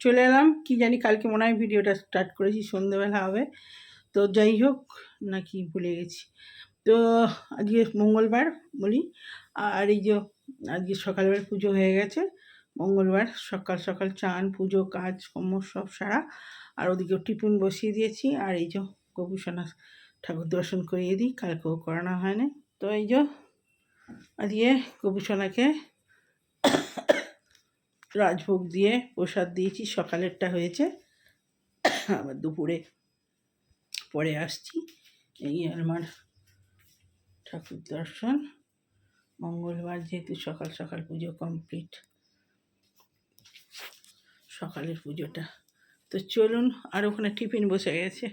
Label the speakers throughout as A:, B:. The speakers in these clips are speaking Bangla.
A: চলে এলাম। কি জানি কালকে মনে হয় ভিডিওটা স্টার্ট করেছি, সন্ধ্যেবেলা হবে। তো যাই হোক, নাকি ভুলে গেছি। তো আজকে মঙ্গলবার বলি, আর এই যে আজকে সকালবেলা পুজো হয়ে গেছে। মঙ্গলবার সকাল সকাল চান, পুজো, কাজ কর্ম সব সারা। আর ওদিকেও টিফিন বসিয়ে দিয়েছি। আর এই যে গোপুসোনা ঠাকুর দর্শন করিয়ে দিই, কালকেও করানো হয় না। তো এই যে আজকে গোপুসোনাকে রাজভোগ দিয়ে প্রসাদ দিয়েছি, সকালেরটা হয়েছে, আবার দুপুরে পরে আসছি। এই আমার ঠাকুর দর্শন, মঙ্গলবার যেহেতু সকাল সকাল পুজো কমপ্লিট, সকালের পুজোটা। তো চলুন, আর ওখানে টিফিন বসে গেছে।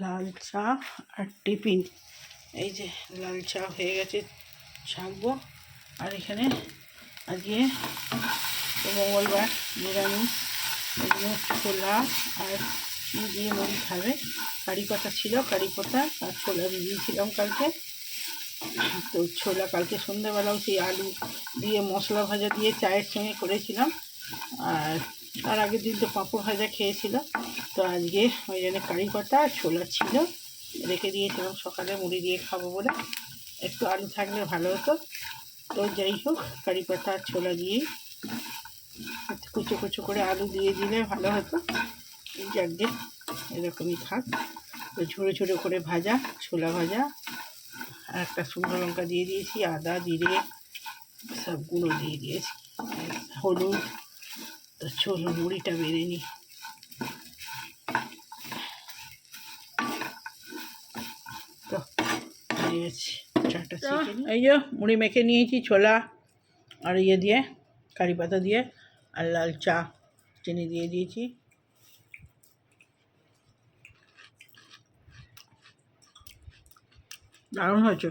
A: লাল চা আর টিফিন, এই যে লাল চা হয়ে গেছে, ছাঁকবো। আর এখানে আজকে মঙ্গলবার নিরামিষ, এগুলো ছোলা আর দিয়ে মুড়ি খাবে। কারি পাতা ছিল, কারি পাতা আর ছোলা ভিজিয়েছিলাম কালকে। তো ছোলা কালকে সন্ধ্যাবেলাও সেই আলু দিয়ে মশলা ভাজা দিয়ে চায়ের সঙ্গে করেছিলাম। আর তার আগের দিন তো পাঁপড় ভাজা খেয়েছিল। তো আজকে ওই জন্য কারি পাতা আর ছোলা ছিল, রেখে দিয়েছিলাম সকালে মুড়ি দিয়ে খাবো বলে। একটু আলু থাকলে ভালো হতো। তো যাই হোক, কারি পাতা আর ছোলা দিয়েই কুচো কুচো করে আলু দিয়ে দিলে ভালো হতো। যাকে এরকমই থাক। তো ঝুড়ো ঝুড়ো করে ভাজা, ছোলা ভাজা, আর একটা শুকনো লঙ্কা দিয়ে দিয়েছি, আদা জিরে সব গুঁড়ো দিয়ে দিয়েছি, হলুদ। তো চলো মুড়িটা বেড়ে নিই। তো দিয়েছি চাটা, এই যে মুড়ি মেখে নিয়েছি ছোলা আর ইয়ে দিয়ে, কারি পাতা দিয়ে, আর লাল চা চিনি দিয়ে দিয়েছি। দারুণ হয়েছে,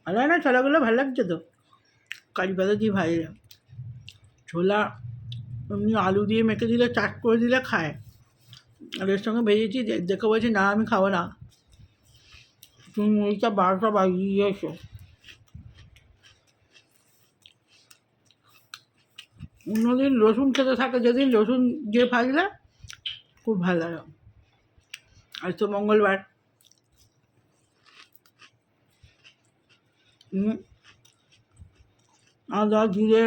A: ভালো হয় না? ছোলাগুলো ভালো লাগছে তো, কারি পাতা দিয়ে ভাজলে। ছোলা এমনি আলু দিয়ে মেখে দিলে, চাট করে দিলে খায়। আর এর সঙ্গে ভেজেছি, দেখে বলছি না আমি খাবো না, তুমি মুড়িটা 12টা বাজিয়ে দিয়েছো। অন্যদিন রসুন খেতে থাকে, যেদিন রসুন দিয়ে ভাজলে খুব ভালো লাগে। আজ তো মঙ্গলবার, আদা জিরে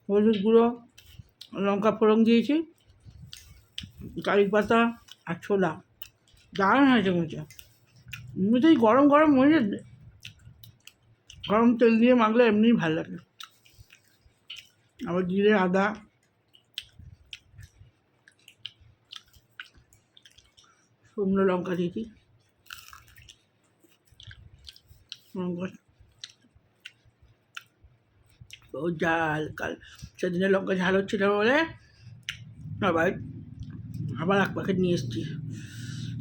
A: হলুদ গুঁড়ো লঙ্কা ফোড়ন দিয়েছি, কারি পাতা আর ছোলা, দারুণ হয়েছে মুছে। এমনিতেই গরম গরম মুড়ি, গরম তেল দিয়ে মাখলে এমনিই ভালো লাগে। আবার জিরে আদা শুকনো লঙ্কা দিয়েছি, ও ঝাল, কাল সেদিনে লঙ্কা ঝাল হচ্ছিল বলে আবার আবার এক প্যাকেট নিয়ে এসেছি।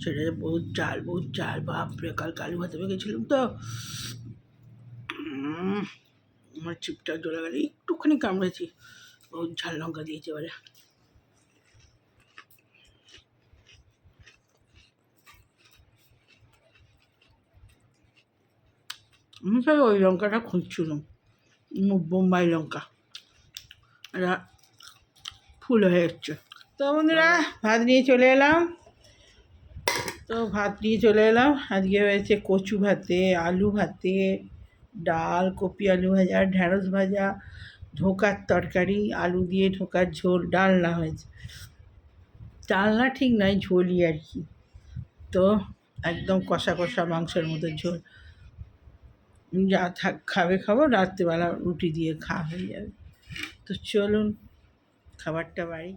A: সেটা বহুত ঝাল, বহুত ঝাল, বাপরে! কালকে আলু ভাতে গেছিলাম তো আমার চিপটা জ্বলে গেলে, একটুখানি কামড়েছি, বহুত ঝাল লঙ্কা দিয়েছি এবারে। আমি তাই ওই লঙ্কাটা খুঁজছিলাম, বোম্বাই লঙ্কা, এটা ফুল হয়ে যাচ্ছে। তো বন্ধুরা, ভাত নিয়ে চলে এলাম। আজকে হয়েছে কচু ভাতে, আলু ভাতে, ডাল, কপি আলু ভাজা, ঢ্যাঁড়স ভাজা, ধোকার তরকারি, আলু দিয়ে ধোকার ঝোল, ডালনা হয়েছে। ডালনা ঠিক নয়, ঝোলই আর কি। তো একদম কষা কষা মাংসের মতো ঝোল, যা খাবে খাবো, রাত্রিবেলা রুটি দিয়ে খাওয়া হয়ে যাবে। তো চলুন খাবারটা বাড়ি।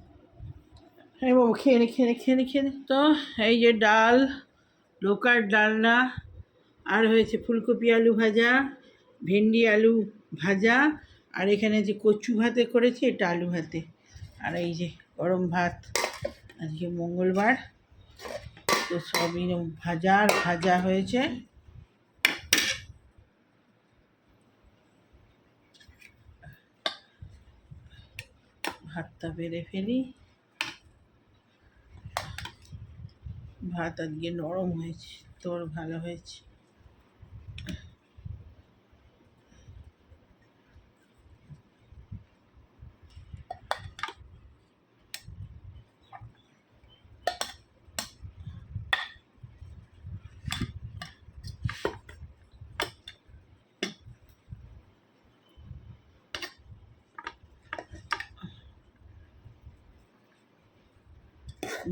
A: হ্যাঁ বাবু, খেয়ে নে খেয়ে নে খেয়ে নে খেয়ে নে। তো এই যে ডাল, লোকার ডালনা, আর হয়েছে ফুলকপি আলু ভাজা, ভেন্ডি আলু ভাজা, আর এখানে যে কচু ভাতে করেছি, এটা আলু ভাতে, আর এই যে গরম ভাত। আজকে মঙ্গলবার, তো সবই ভাজা আর ভাজা হয়েছে। ভাতটা বেড়ে ফেলি। ভাত আজকে নরম হয়েছে, তোর ভালো হয়েছে।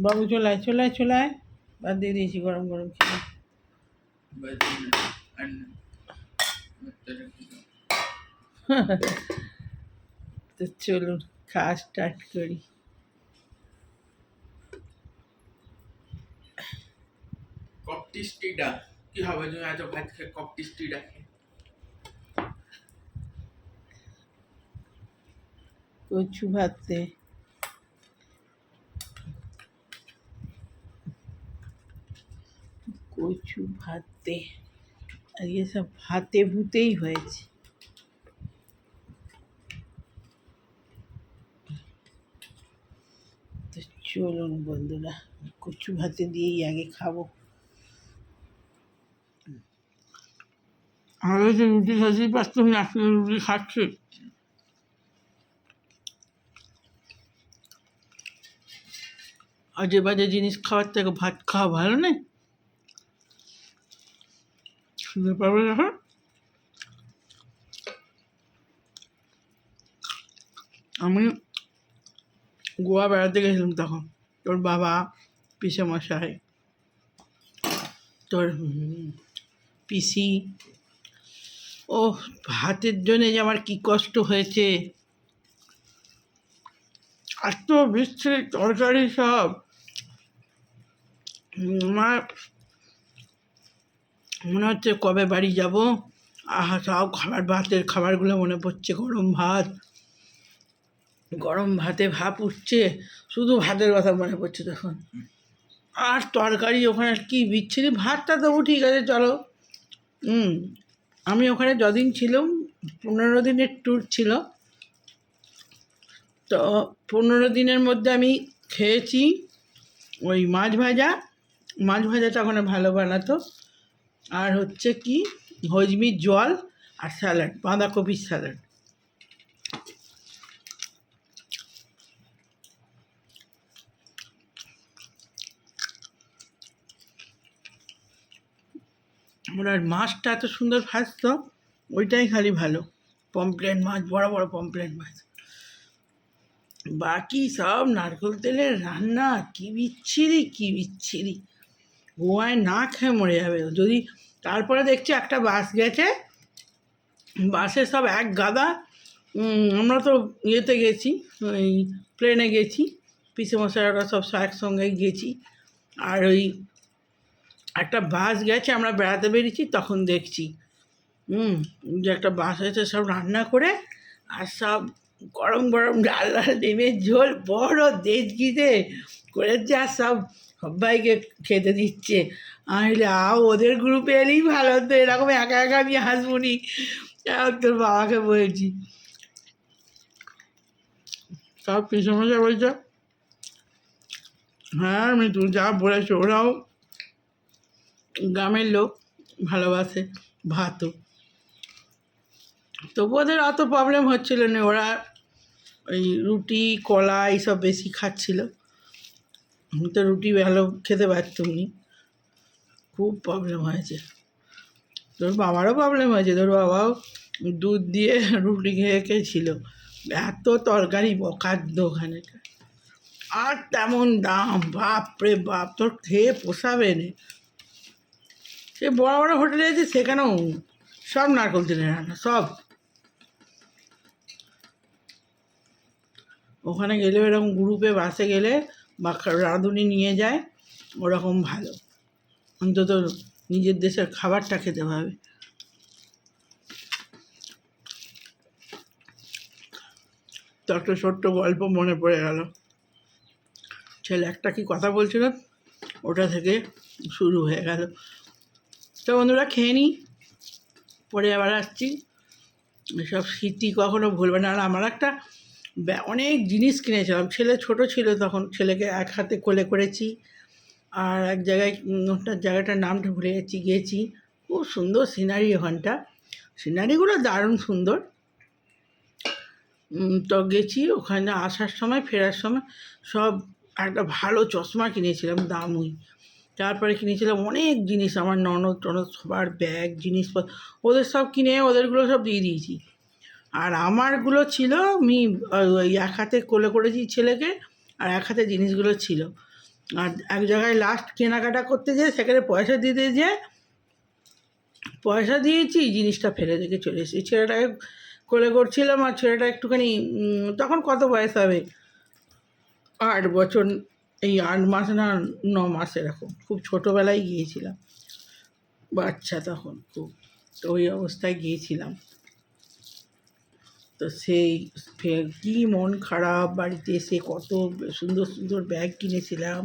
A: বাবু চলায় চলায় চলায়, বাদ দিয়ে দিয়েছি গরম গরম খেয়ে। তো চলুন খাওয়া স্টার্ট করি।
B: কপটিস্টিটা কি হবে তুমি এত ভাত খেয়ে কপটিস্টিটা খেয়ে?
A: কচু ভাতে কচু ভাতে আজকে সব ভাতে ভূতেই হয়েছে। তো চলুন বন্ধুরা, কচু ভাতে দিয়েই আগে খাবো। আগে যে রুটি খাচ্ছি পারতাম না, আজকে রুটি খাচ্ছি। আজে বাজে জিনিস খাওয়ার থেকে ভাত খাওয়া ভালো নেই। শুনতে পারবে যখন আমি গোয়া বেড়াতে গেছিলাম, তখন তোর বাবা, পিসে মশাই, তোর পিসি, ও ভাতের জন্যে যে আমার কী কষ্ট হয়েছে। এত বিচ্ছিরি তরকারি সব। আমার মনে হচ্ছে কবে বাড়ি যাব। আহা, সব ভাতের খাবারগুলো মনে পড়ছে। গরম ভাতে ভাপ উঠছে, শুধু ভাতের কথা মনে পড়ছে তখন। আর তরকারি ওখানে কি বিচ্ছিরি। ভাতটা তবু ঠিক আছে, চলো। আমি ওখানে যদিন ছিলাম, 15 দিনের ট্যুর ছিল, তো 15 দিনের মধ্যে আমি খেয়েছি ওই মাছ ভাজাটা ওখানে ভালো বানাতো, আর হচ্ছে কি হজমির জল, আর স্যালাড, বাঁধাকপির স্যালাড। আর মাছটা এত সুন্দর ভাজতো, ওইটাই খালি ভালো। পমপ্লেট মাছ, বড় বড় পমপ্লেট মাছ। বাকি সব নারকেল তেলের রান্না, কি বিচ্ছিরি। গোয়ায় না খেয়ে মরে যাবে যদি। তারপরে দেখছি একটা বাস গেছে, বাসে সব এক গাদা। আমরা তো ইয়েতে গেছি, ওই প্লেনে গেছি, পিসেমশাইরা সব একসঙ্গেই গেছি। আর ওই একটা বাস গেছে, আমরা বেড়াতে বেরিয়েছি, তখন দেখছি যে একটা বাস আছে, সব রান্না করে, আর সব গরম গরম ডাল ডিমের ঝোল বড় দেশগিতে করেছে, আর সব সবাইকে খেতে দিচ্ছে। আমি ওদের গ্রুপে এলেই ভালো হতো, এরকম একা একা আমি হাসবুনি। তোর বাবাকে বলছি, সব পিসমশাই বলছে হ্যাঁ মিতু যা বলেছে, ওরাও গ্রামের লোক, ভালোবাসে ভাতও। তবু ওদের অত প্রবলেম হচ্ছিল না, ওরা ওই রুটি কলা এইসব বেশি খাচ্ছিল। আমি তো রুটি ভালো খেতে পারতাম নি, খুব প্রবলেম হয়েছে। তোর বাবারও প্রবলেম হয়েছে, তোর বাবাও দুধ দিয়ে রুটি খেয়েছিল। এত তরকারি বখাদ্য ওখানে, আর তেমন দাম, বাপরে বাপ, তোর খেয়ে পোষাবে না। সে বড় বড় হোটেলে আছে, সেখানেও সব নারকেল তেলের রান্না, সব। ওখানে গেলে এরকম গ্রুপে বাসে গেলে বা রাঁধুনি নিয়ে যায়, ওরকম ভালো। অন্তত নিজের দেশের খাবারটা খেতে পাবে। তো একটা ছোট্ট গল্প মনে পড়ে গেল। ছেলে একটা কি কথা বলছিল, ওটা থেকে শুরু হয়ে গেল। তো বন্ধুরা খেয়ে নিই, পরে আবার আসছি। এসব স্মৃতি কখনো ভুলবে না। আর আমার একটা অনেক জিনিস কিনেছিলাম, ছেলে ছোট ছিল তখন, ছেলেকে এক হাতে কোলে করেছি। আর এক জায়গায়, ওটার জায়গাটার নামটা ভুলে গেছি। খুব সুন্দর সিনারি ওখানটা, সিনারিগুলো দারুণ সুন্দর। তো গেছি ওখানে, আসার সময় ফেরার সময় সব একটা ভালো চশমা কিনেছিলাম, দামই। তারপরে কিনেছিলাম অনেক জিনিস, আমার ননদ সবার ব্যাগ, জিনিসপত্র, ওদের সব কিনে ওদেরগুলো সব দিয়ে দিয়েছি। আর আমারগুলো ছিল, আমি ওই এক হাতে কোলে করেছি ছেলেকে, আর এক হাতে জিনিসগুলো ছিল। আর এক জায়গায় লাস্ট কেনাকাটা করতে যেয়ে সেখানে পয়সা দিতে যেয়ে পয়সা দিয়েছি, জিনিসটা ফেলে রেখে চলে এসেছি। ছেলেটাকে কোলে করছিলাম, আর ছেলেটা একটুখানি তখন কত বয়স হবে, 8 বছর, এই 8 মাস না 9 মাস এরকম, খুব ছোটোবেলায় গিয়েছিলাম, বাচ্চা তখন খুব। তো ওই অবস্থায় গিয়েছিলাম। তো সেই কী মন খারাপ, বাড়িতে এসে কত সুন্দর সুন্দর ব্যাগ কিনেছিলাম,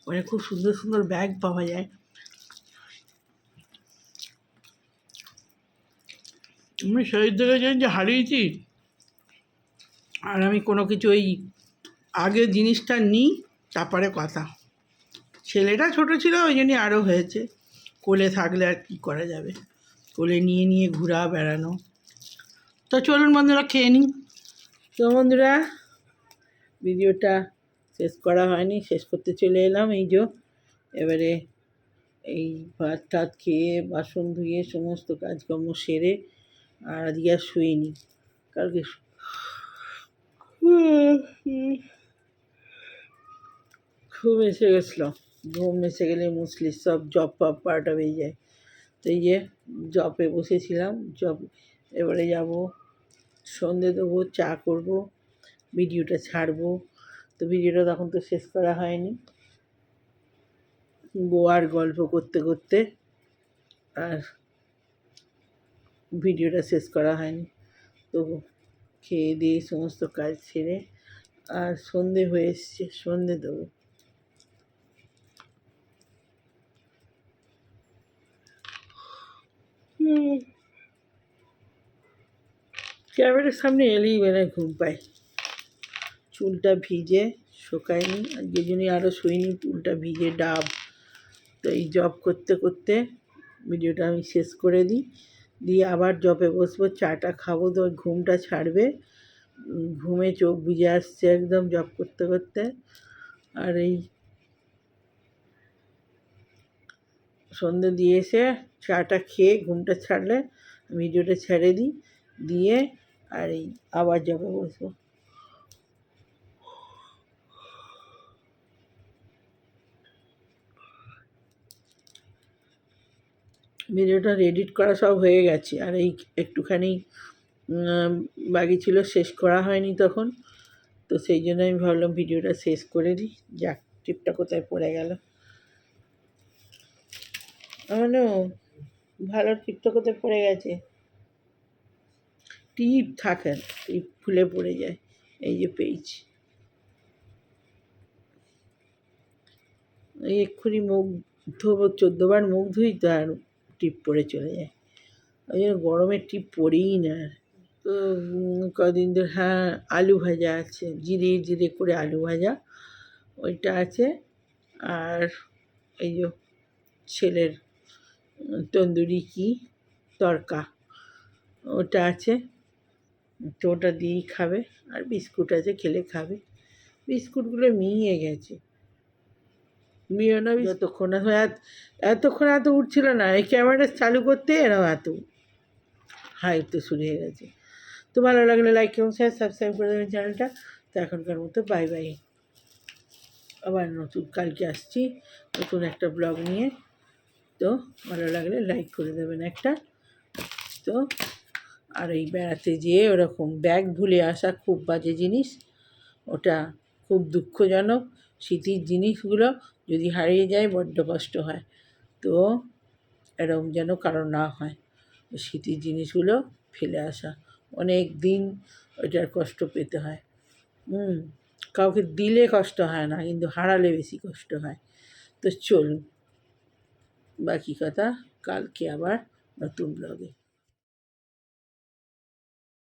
A: মানে খুব সুন্দর সুন্দর ব্যাগ পাওয়া যায়। আমি সেই থেকে জানি যে হারিয়েছি, আর আমি কোনো কিছু ওই আগে জিনিসটা নিই, তারপরে কথা। ছেলেটা ছোট ছিল ওই জন্যই আরও হয়েছে, কোলে থাকলে আর কী করা যাবে, কোলে নিয়ে নিয়ে ঘোরা বেড়ানো। তো চলুন বন্ধুরা, খেয়ে নিই। তো বন্ধুরা, ভিডিওটা শেষ করা হয়নি, শেষ করতে চলে এলাম। এই যে এবারে এই ভাত টাত খেয়ে বাসন ধুয়ে সমস্ত কাজকর্ম সেরে আর আজকে আর শুইনি, কালকে ঘুম এসে গেছিলো। ঘুম এসে গেলে মুসলির সব জব ফব পাটা বেরিয়ে যায়। তো এই যে জবে বসেছিলাম, জব এবারে যাব, সন্ধে দেবো, চা করব, ভিডিওটা ছাড়বো। তো ভিডিওটা তখন তো শেষ করা হয়নি, গোয়ার গল্প করতে করতে আর ভিডিওটা শেষ করা হয়নি। তো খেয়ে দিয়ে সমস্ত কাজ সেরে আর সন্ধে হয়ে এসছে, সন্ধে দেবো। ক্যামেরার সামনে এলেই বেলা ঘুম পাই। চুলটা ভিজে শুকায়নি, আজকে জন্যই আরও শুইনি, চুলটা ভিজে ডাব। তো এই জব করতে করতে ভিডিওটা আমি শেষ করে দিই, দিয়ে আবার জবে বসবো, চাটা খাবো, তো ঘুমটা ছাড়বে, ঘুমে চোখ বুজে আসছে একদম জব করতে করতে। আর এই সন্ধে দিয়ে এসে চাটা খেয়ে ঘুমটা ছাড়লে ভিডিওটা ছেড়ে দিই, দিয়ে আর এই আবার জবে বসবো। ভিডিওটা এডিট করা সব হয়ে গেছে, আর এই একটুখানি বাকি ছিল, শেষ করা হয়নি তখন। তো সেই জন্য আমি ভাবলাম ভিডিওটা শেষ করে দিই। যাক, টিপটা কোথায় পড়ে গেল, আমার ভালো টিপটা কোথায় পড়ে গেছে, টিপ থাকে না, টিপ খুলে পড়ে যায়। এই যে পেয়েছি, এই এক্ষুনি মুখ ধোবো, 14 বার মুখ ধুই তো আর টিপ পড়ে চলে যায়। ওই জন্য গরমের টিপ পড়েই না। তো কদিন ধরে, হ্যাঁ, আলু ভাজা আছে, জিরে জিরে করে আলু ভাজা, ওইটা আছে। আর এই যে ছেলের তন্দুরি কি তরকা, ওটা আছে, তো ওটা দিয়েই খাবে। আর বিস্কুট আছে, খেলে খাবে। বিস্কুটগুলো মিয়ে গেছে, মিও না যতক্ষণ এতক্ষণ এত উঠছিল না, এই ক্যামেরাটা চালু করতে এরকম এত হাইতে শুরু হয়ে গেছে। তো ভালো লাগলে লাইক এবং শেয়ার, সাবস্ক্রাইব করে দেবেন চ্যানেলটা। তো এখনকার মতো বাই বাই, আবার নতুন কালকে আসছি নতুন একটা ব্লগ নিয়ে। তো ভালো লাগলে লাইক করে দেবেন একটা। তো আর এই বেড়াতে যেয়ে ওরকম ব্যাগ ভুলে আসা খুব বাজে জিনিস, ওটা খুব দুঃখজনক। স্মৃতির জিনিসগুলো যদি হারিয়ে যায় বড্ড কষ্ট হয়। তো এরকম যেন কারো না হয়, স্মৃতির জিনিসগুলো ফেলে আসা অনেক দিন ওইটার কষ্ট পেতে হয়। কাউকে দিলে কষ্ট হয় না, কিন্তু হারালে বেশি কষ্ট হয়। তো চলুন, বাকি কথা কালকে আবার নতুন ব্লগে।